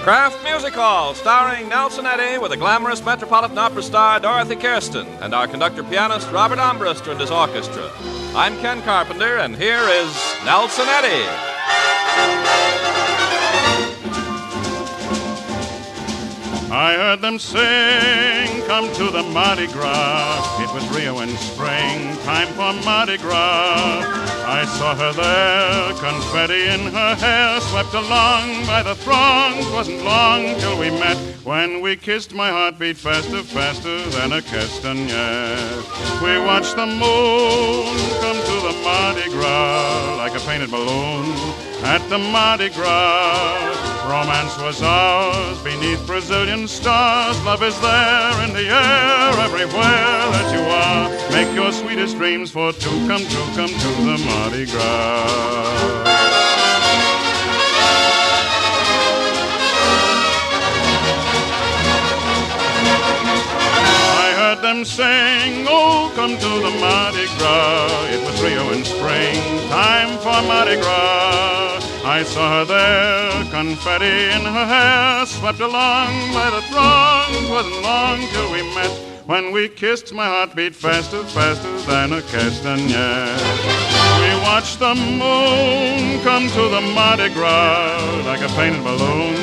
Kraft Music Hall, starring Nelson Eddy with the glamorous Metropolitan Opera star Dorothy Kirsten and our conductor-pianist Robert Armbruster and his orchestra. I'm Ken Carpenter, and here is Nelson Eddy. I heard them sing, come to the Mardi Gras. It was Rio in spring, time for Mardi Gras. I saw her there, confetti in her hair, swept along by the throng. 'Twasn't long till we met. When we kissed, my heart beat faster, faster than a castagnette. We watched the moon come to the Mardi Gras like a painted balloon at the Mardi Gras. Romance was ours beneath Brazilian stars. Love is there in the air everywhere that you are. Make your sweetest dreams for two come true. Come to the Mardi Gras. I heard them sing, oh, come to the Mardi Gras. It was Rio in spring, time for Mardi Gras. I saw her there, confetti in her hair, swept along by the throng. 'Twasn't long till we met. When we kissed, my heart beat faster, faster than a castagnette. We watched the moon come to the Mardi Gras like a painted balloon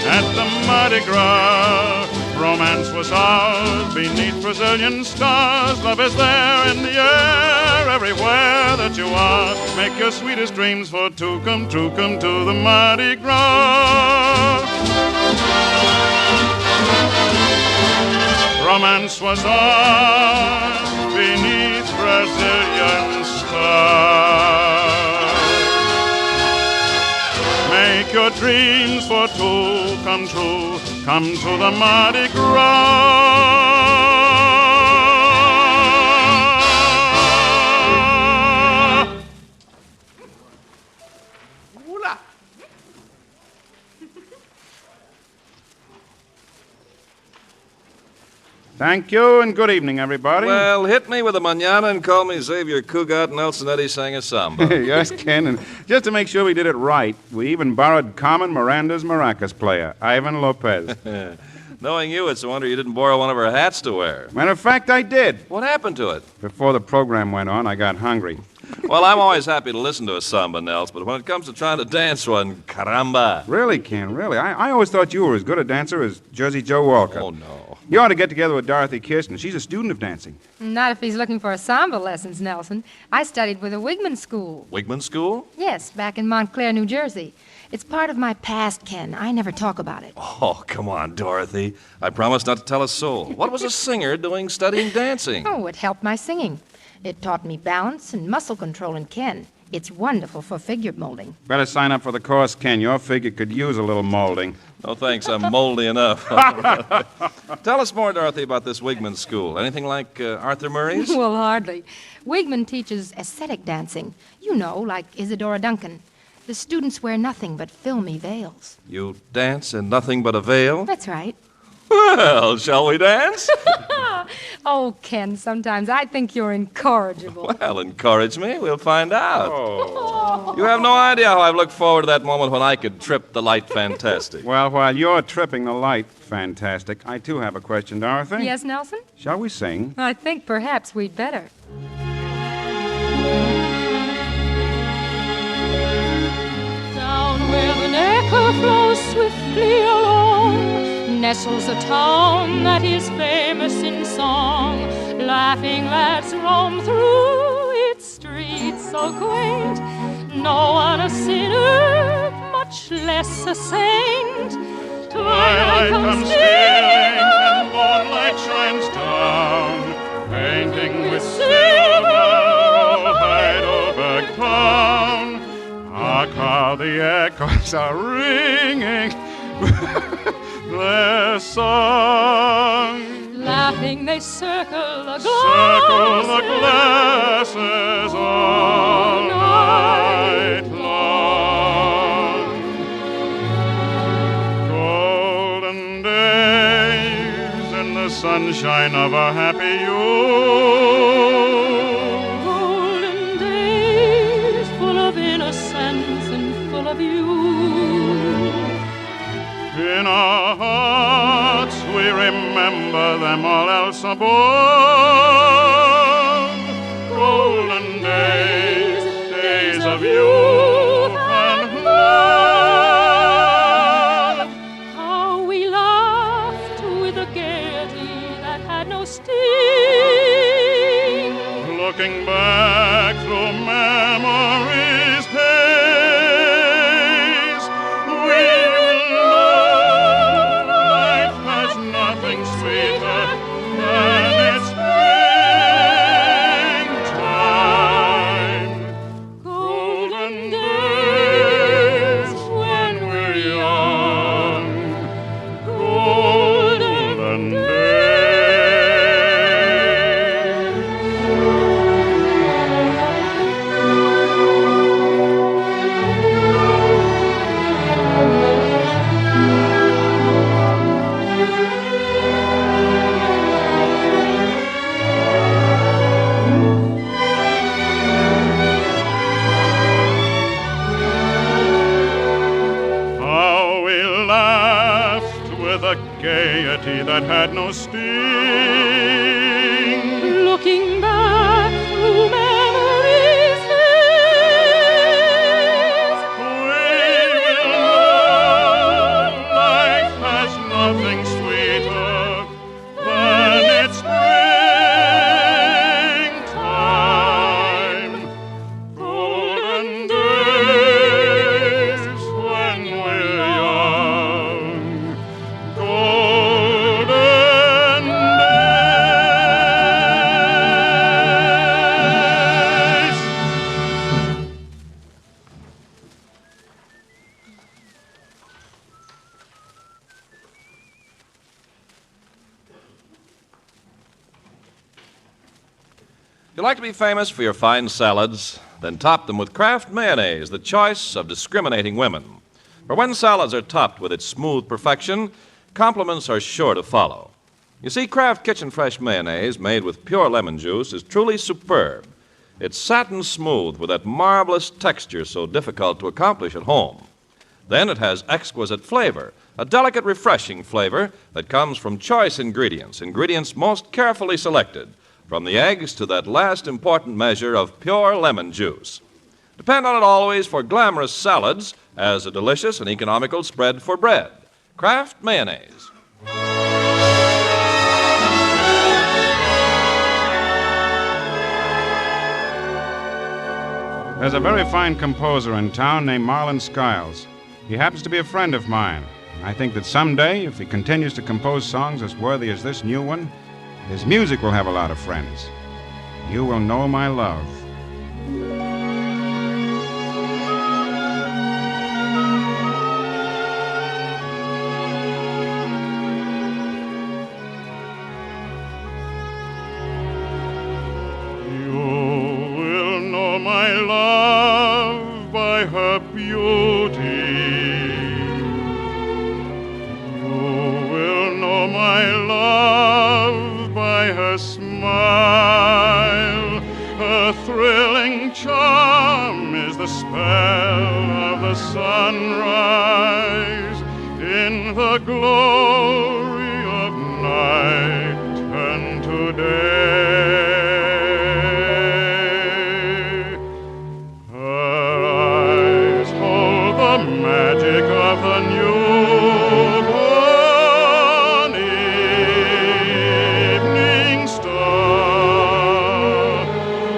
at the Mardi Gras. Romance was ours beneath Brazilian stars. Love is there in the air everywhere that you are. Make your sweetest dreams for two come true. Come to the Mardi Gras. Romance was ours beneath Brazilian stars. Make your dreams for two come true. Come to the Mardi Gras. Thank you, and good evening, everybody. Well, hit me with a mañana and call me Xavier Cugat and Nelson Eddy sang a samba. Yes, Ken, and just to make sure we did it right, we even borrowed Carmen Miranda's maracas player, Ivan Lopez. Knowing you, it's a wonder you didn't borrow one of her hats to wear. Matter of fact, I did. What happened to it? Before the program went on, I got hungry. Well, I'm always happy to listen to a samba, Nels, but when it comes to trying to dance one, caramba. Really, Ken, really. I always thought you were as good a dancer as Jersey Joe Walcott. Oh, no. You ought to get together with Dorothy Kirsten. She's a student of dancing. Not if he's looking for samba lessons, Nelson. I studied with a Wigman school. Wigman School? Yes, back in Montclair, New Jersey. It's part of my past, Ken. I never talk about it. Oh, come on, Dorothy. I promised not to tell a soul. What was a singer doing studying dancing? Oh, it helped my singing. It taught me balance and muscle control in Ken. It's wonderful for figure molding. Better sign up for the course, Ken. Your figure could use a little molding. No, thanks. I'm moldy enough. Tell us more, Dorothy, about this Wigman School. Anything like Arthur Murray's? Well, hardly. Wigman teaches aesthetic dancing. You know, like Isadora Duncan. The students wear nothing but filmy veils. You dance in nothing but a veil? That's right. Well, shall we dance? Oh, Ken, sometimes I think you're incorrigible. Well, encourage me. We'll find out. Oh. You have no idea how I've looked forward to that moment when I could trip the light fantastic. Well, while you're tripping the light fantastic, I too have a question, Dorothy. Yes, Nelson? Shall we sing? I think perhaps we'd better. Down where the Neckar flows swiftly along, nestles a town that is famous in song. Laughing lads roam through its streets so quaint. No one a sinner, much less a saint. Twilight comes stealing and moonlight shines down, painting with silver Heidelberg town. Hark how the echoes are ringing their song. Laughing they circle the glasses all night long. Golden days in the sunshine of a happy youth. Golden days full of innocence and full of you. In golden days, days of youth and love. How we laughed with a gaiety that had no sting. Looking back through memory's haze, we know life has nothing sweeter than its springtime. Golden days when we're young, golden days. How we laughed with a gaiety that had no sting. Looking back through memory's haze, We know life has nothing sweeter than its springtime. Golden days when we're young, golden days. If you like to be famous for your fine salads, then top them with Kraft mayonnaise, the choice of discriminating women. For when salads are topped with its smooth perfection, compliments are sure to follow. You see, Kraft Kitchen Fresh mayonnaise, made with pure lemon juice, is truly superb. It's satin smooth with that marvelous texture so difficult to accomplish at home. Then it has exquisite flavor, a delicate, refreshing flavor that comes from choice ingredients, ingredients most carefully selected, from the eggs to that last important measure of pure lemon juice. Depend on it always for glamorous salads as a delicious and economical spread for bread. Kraft mayonnaise. There's a very fine composer in town named Marlon Skiles. He happens to be a friend of mine. I think that someday, if he continues to compose songs as worthy as this new one, his music will have a lot of friends. You will know my love. You will know my love by her beauty. You will know my love by her smile. Her thrilling charm is the spell of the sunrise in the glory of night and today. Her eyes hold the magic of the newborn evening star.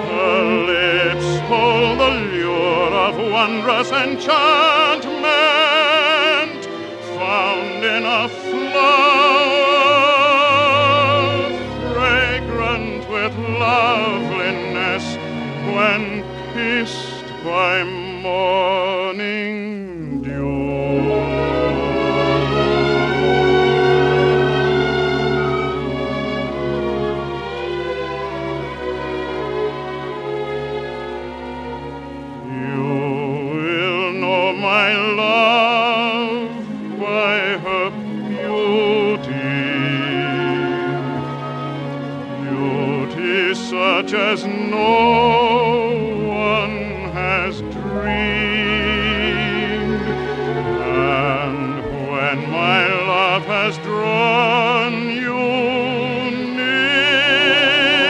Her lips hold the lure of wondrous enchantment found in a flower fragrant with loveliness when kissed by morning dew. You will know my love by her beauty, beauty such as no one has dreamed. And when my love has drawn you near,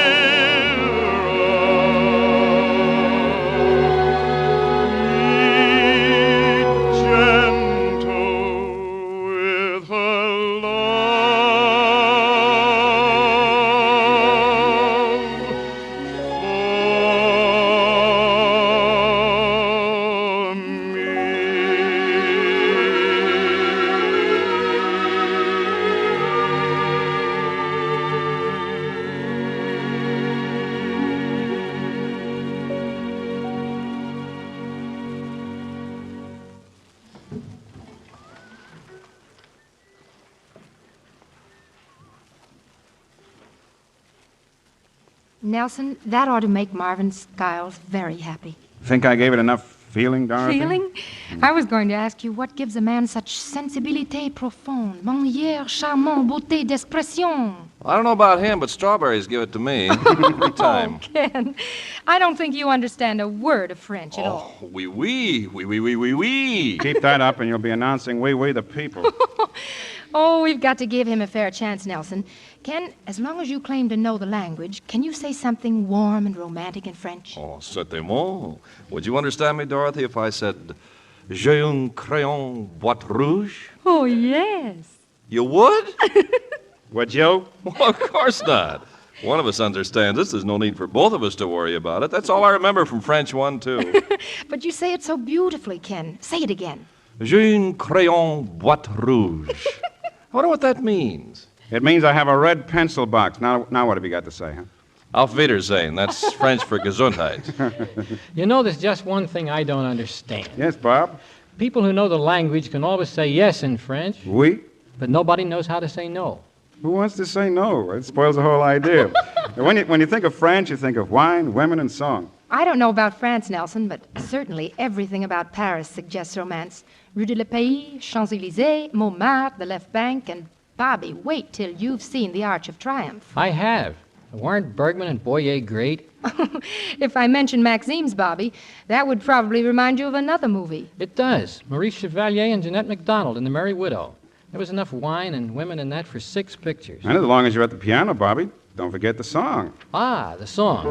Nelson, that ought to make Marvin Skiles very happy. Think I gave it enough feeling, Dorothy? Feeling? I was going to ask you what gives a man such sensibilité profonde, manière charmante, beauté d'expression. I don't know about him, but strawberries give it to me every time. Oh, Ken, I don't think you understand a word of French at all. Oh, oui. Keep that up and you'll be announcing we the people. Oh, we've got to give him a fair chance, Nelson. Ken, as long as you claim to know the language, can you say something warm and romantic in French? Oh, certainement. Would you understand me, Dorothy, if I said, J'ai un crayon boîte rouge? Oh, yes. You would? Would you? Well, of course not. One of us understands this. There's no need for both of us to worry about it. That's all I remember from French 1, too. But you say it so beautifully, Ken. Say it again. J'ai un crayon boîte rouge. I wonder what that means. It means I have a red pencil box. Now what have you got to say, huh? Auf Wiedersehen. That's French for Gesundheit. You know, there's just one thing I don't understand. Yes, Bob? People who know the language can always say yes in French, Oui? but nobody knows how to say no. Who wants to say no? It spoils the whole idea. When you think of France, you think of wine, women, and song. I don't know about France, Nelson, but certainly everything about Paris suggests romance. Rue de la Pays, Champs-Élysées, Montmartre, the left bank, and Bobby, wait till you've seen the Arch of Triumph. I have. Weren't Bergman and Boyer great? If I mention Maxime's, Bobby, that would probably remind you of another movie. It does. Maurice Chevalier and Jeanette MacDonald in The Merry Widow. There was enough wine and women in that for 6 pictures. And as long as you're at the piano, Bobby, don't forget the song. Ah, the song.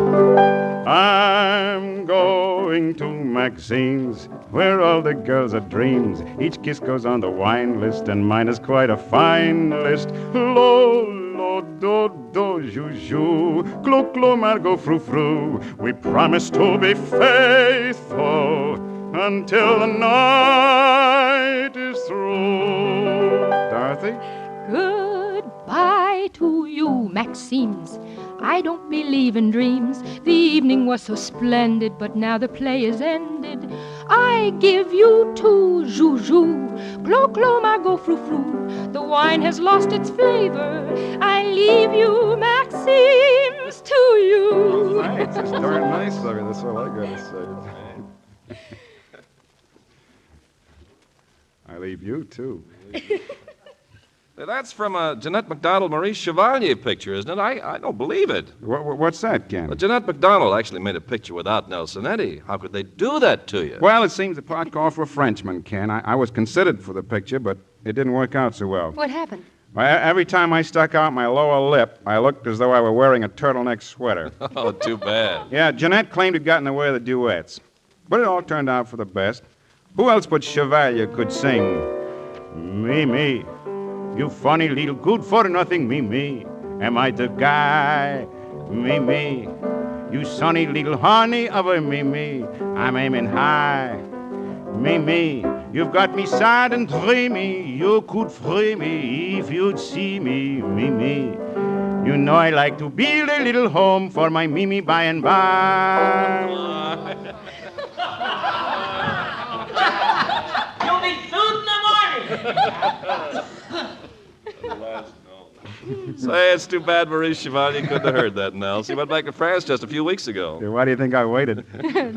I'm going to Maxine's, where all the girls are dreams. Each kiss goes on the wine list, and mine is quite a fine list. Lo, lo, do, do, jou, jou, clo, clo, margot, frou, frou. We promise to be faithful until the night is through. Dorothy? Goodbye to you, Maximes. I don't believe in dreams. The evening was so splendid, but now the play is ended. I give you to Joujou, Clo Clo Margot Frou Frou. The wine has lost its flavor. I leave you, Maximes, to you. Thanks. It's darn nice of you. That's all I got to say. I leave you, too. That's from a Jeanette MacDonald Maurice Chevalier picture, isn't it? I don't believe it. What's that, Ken? But Jeanette MacDonald actually made a picture without Nelson Eddy. How could they do that to you? Well, it seems the pot called for a Frenchman, Ken. I was considered for the picture, but it didn't work out so well. What happened? Every time I stuck out my lower lip, I looked as though I were wearing a turtleneck sweater. Oh, too bad. Yeah, Jeanette claimed it got in the way of the duets. But it all turned out for the best. Who else but Chevalier could sing? Me. You funny little good-for-nothing me. Am I the guy? Me. You sunny little honey of a me. I'm aiming high. Me. You've got me sad and dreamy. You could free me if you'd see me. You know I like to build a little home for my Mimi by and by. You'll be sued in the morning. Say, it's too bad Maurice Chevalier couldn't have heard that, Nels. He went back to France just a few weeks ago. Yeah, why do you think I waited?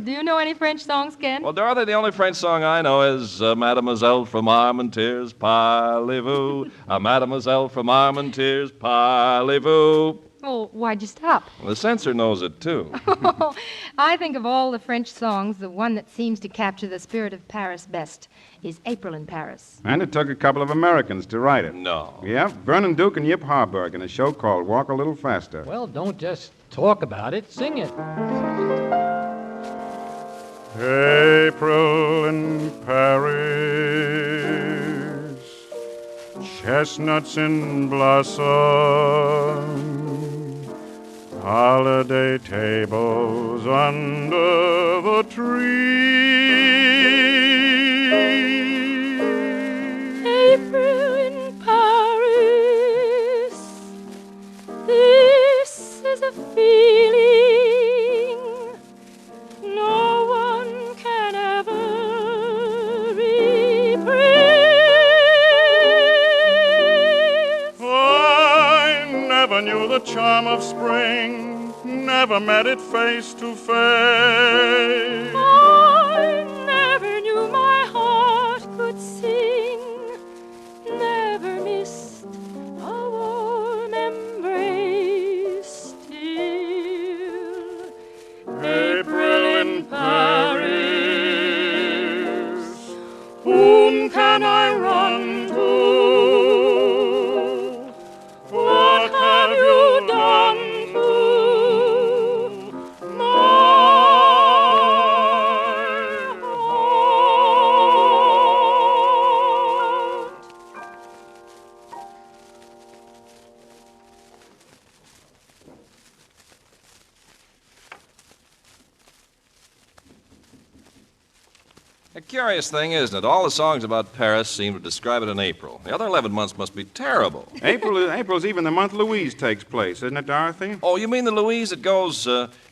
Do you know any French songs, Ken? Well, Dorothy, the only French song I know is Mademoiselle from Armentières, parlez-vous? Mademoiselle from Armentières, parlez-vous? Well, why'd you stop? Well, the censor knows it, too. I think of all the French songs, the one that seems to capture the spirit of Paris best is April in Paris. And it took a couple of Americans to write it. No. Yeah, Vernon Duke and Yip Harburg in a show called Walk a Little Faster. Well, don't just talk about it, sing it. April in Paris, chestnuts in blossom, holiday tables under the tree. April in Paris. This is a feeling no one can ever replace. I never knew the charm of spring, never never met it face to face. I never knew my heart could sing, never missed a warm embrace till April in Paris. Whom can I run to? What have you done to my heart? A curious thing, isn't it? All the songs about Paris seem to describe it in April. The other 11 months must be terrible. April's even the month Louise takes place, isn't it, Dorothy? Oh, you mean the Louise that goes,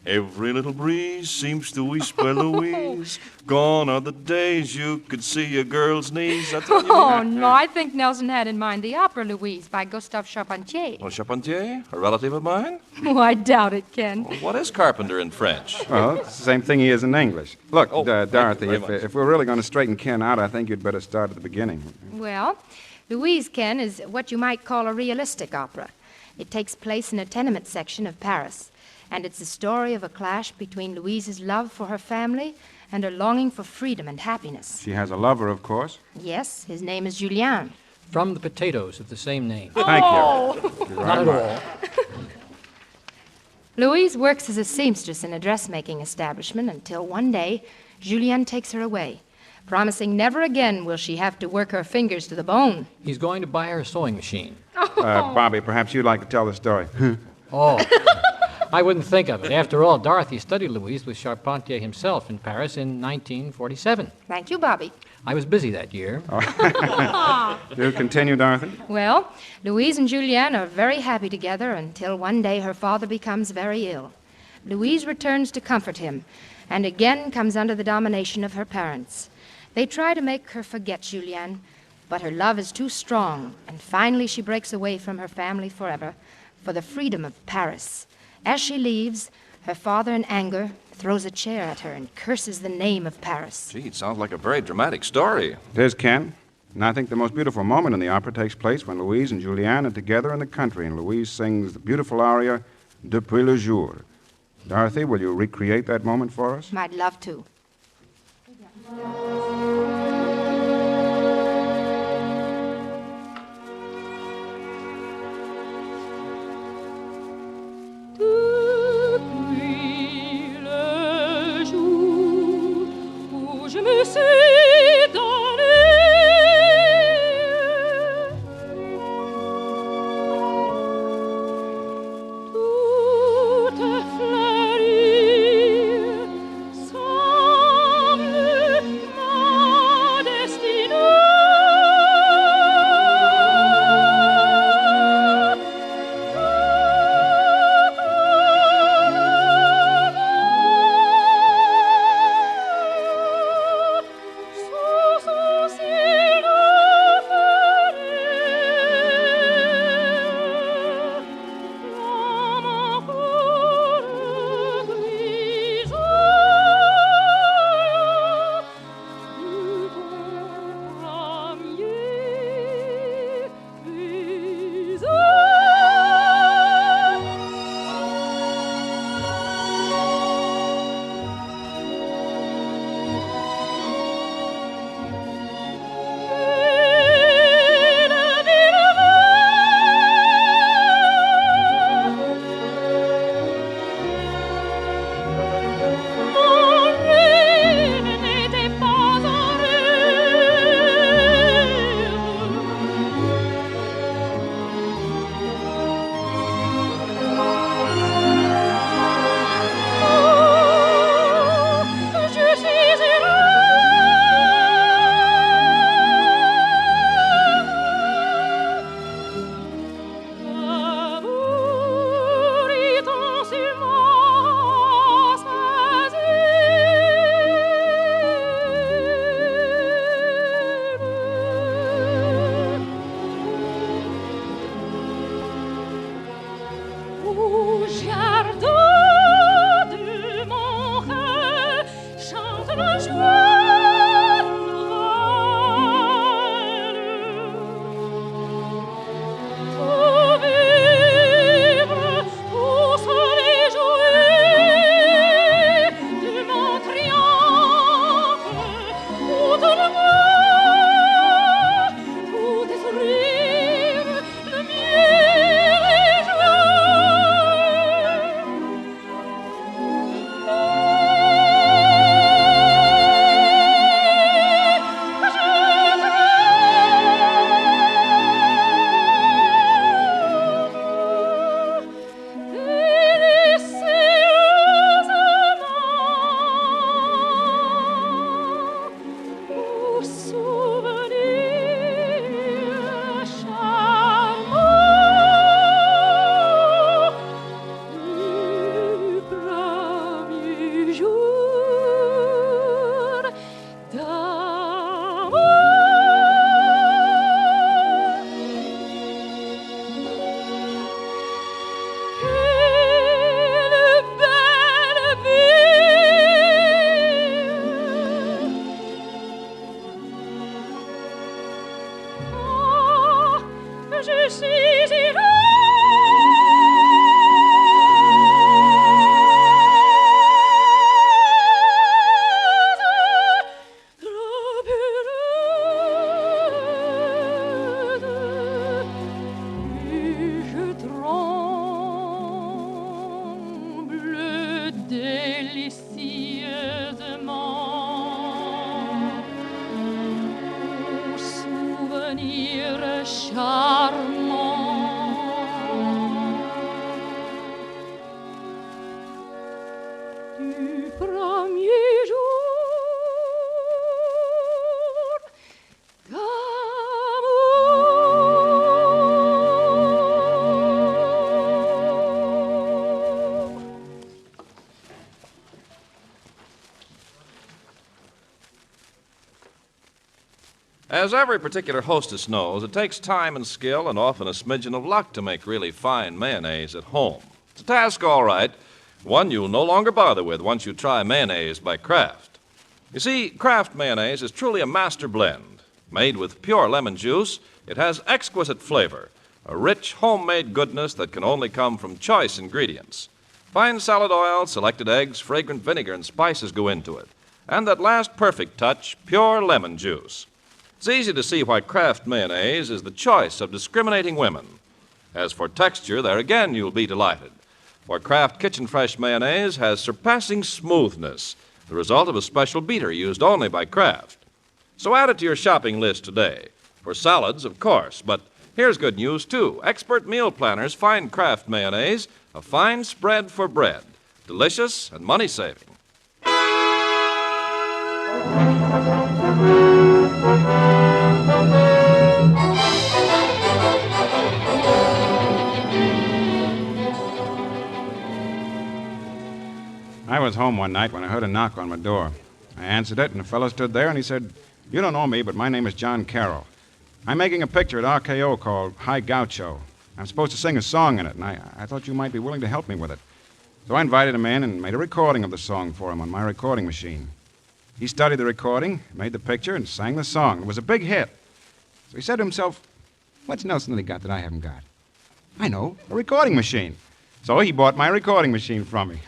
every little breeze seems to whisper Louise. Gone are the days you could see a girl's knees. That's what you mean? Oh, no, I think Nelson had in mind the opera Louise by Gustave Charpentier. Well, Charpentier, a relative of mine? Oh, I doubt it, Ken. Well, what is Carpenter in French? Well, it's the same thing he is in English. Look, Oh, thank you Dorothy, very much. if we're really going to straighten Ken out, I think you'd better start at the beginning. Well, Louise, Ken, is what you might call a realistic opera. It takes place in a tenement section of Paris, and it's the story of a clash between Louise's love for her family and her longing for freedom and happiness. She has a lover, of course. Yes, his name is Julien. From the potatoes of the same name. Thank you. You're Not right. at all. Louise works as a seamstress in a dressmaking establishment until one day Julien takes her away, promising never again will she have to work her fingers to the bone. He's going to buy her a sewing machine. Bobby, perhaps you'd like to tell the story. Oh, I wouldn't think of it. After all, Dorothy studied Louise with Charpentier himself in Paris in 1947. Thank you, Bobby. I was busy that year. Do continue, Dorothy. Well, Louise and Julien are very happy together until one day her father becomes very ill. Louise returns to comfort him and again comes under the domination of her parents. They try to make her forget Julien, but her love is too strong, and finally she breaks away from her family forever for the freedom of Paris. As she leaves, her father, in anger, throws a chair at her and curses the name of Paris. Gee, it sounds like a very dramatic story. It is, Ken. And I think the most beautiful moment in the opera takes place when Louise and Julien are together in the country, and Louise sings the beautiful aria, Depuis le jour. Dorothy, will you recreate that moment for us? I'd love to. Depuis le jour où je me suis donnée, toute fleurie semble délicieusement. Ô souvenir charmant. Du premier jour d'amour. As every particular hostess knows, it takes time and skill and often a smidgen of luck to make really fine mayonnaise at home. It's a task, all right, one you'll no longer bother with once you try mayonnaise by Kraft. You see, Kraft mayonnaise is truly a master blend. Made with pure lemon juice, it has exquisite flavor, a rich homemade goodness that can only come from choice ingredients. Fine salad oil, selected eggs, fragrant vinegar, and spices go into it. And that last perfect touch, pure lemon juice. It's easy to see why Kraft mayonnaise is the choice of discriminating women. As for texture, there again you'll be delighted. For Kraft Kitchen Fresh mayonnaise has surpassing smoothness, the result of a special beater used only by Kraft. So add it to your shopping list today. For salads, of course, but here's good news, too. Expert meal planners find Kraft mayonnaise a fine spread for bread. Delicious and money-saving. I was home one night when I heard a knock on my door. I answered it, and a fellow stood there, and he said, "You don't know me, but my name is John Carroll. I'm making a picture at RKO called High Gaucho. I'm supposed to sing a song in it, and I thought you might be willing to help me with it." So I invited him in and made a recording of the song for him on my recording machine. He studied the recording, made the picture, and sang the song. It was a big hit. So he said to himself, "What's Nelson really got that I haven't got?" "I know, a recording machine." So he bought my recording machine from me.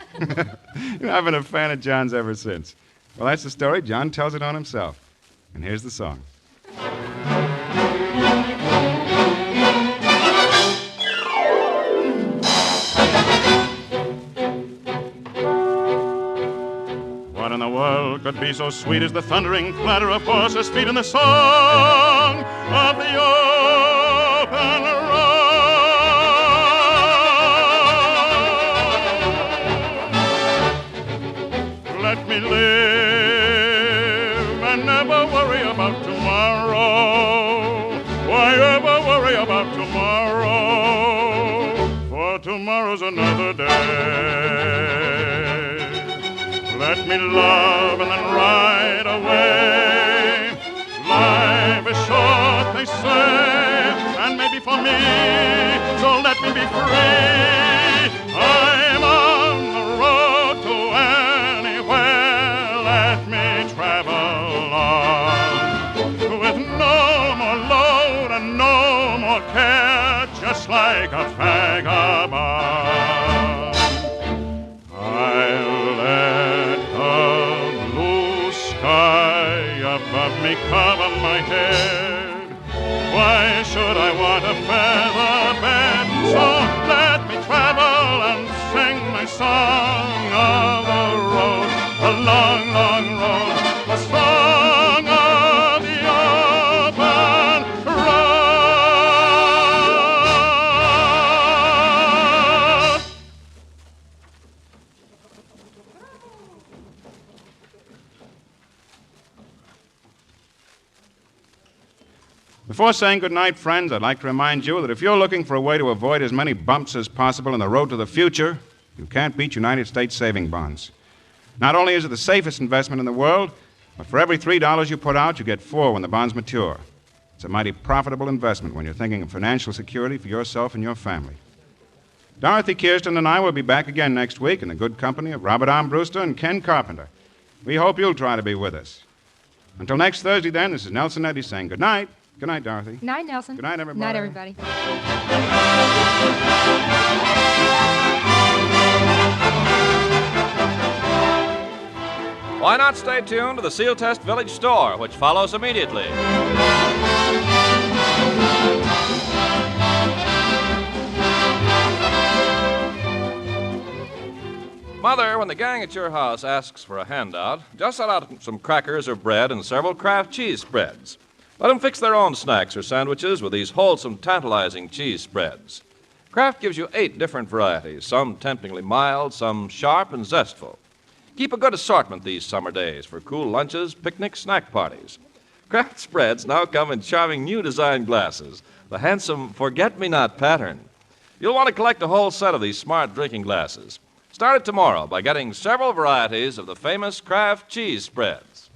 I've been a fan of John's ever since. Well, that's the story. John tells it on himself. And here's the song. What in the world could be so sweet as the thundering clatter of horses' feet and the song of the open road? Let me live and never worry about tomorrow. Why ever worry about tomorrow? For tomorrow's another day. Let me love and then ride away. Life is short, they say, and maybe for me, so let me be free. I'm on the road to anywhere. Let me travel on with no more load and no more care, just like a vagabond. I'll let the blue sky above me cover my head. Why should I want a feather bed? So let me travel and sing my song of the road, a long, long road, a song of the open road. Before saying goodnight, friends, I'd like to remind you that if you're looking for a way to avoid as many bumps as possible on the road to the future, you can't beat United States saving bonds. Not only is it the safest investment in the world, but for every $3 you put out, you get 4 when the bonds mature. It's a mighty profitable investment when you're thinking of financial security for yourself and your family. Dorothy, Kirsten, and I will be back again next week in the good company of Robert Armbruster and Ken Carpenter. We hope you'll try to be with us. Until next Thursday, then, this is Nelson Eddy saying good night. Good night, Dorothy. Night, Nelson. Good night, everybody. Night, everybody. Why not stay tuned to the Seal Test Village store, which follows immediately? Mother, when the gang at your house asks for a handout, just set out some crackers or bread and several Kraft cheese spreads. Let them fix their own snacks or sandwiches with these wholesome, tantalizing cheese spreads. Kraft gives you 8 different varieties, some temptingly mild, some sharp and zestful. Keep a good assortment these summer days for cool lunches, picnics, snack parties. Kraft spreads now come in charming new design glasses, the handsome forget-me-not pattern. You'll want to collect a whole set of these smart drinking glasses. Start it tomorrow by getting several varieties of the famous Kraft cheese spreads.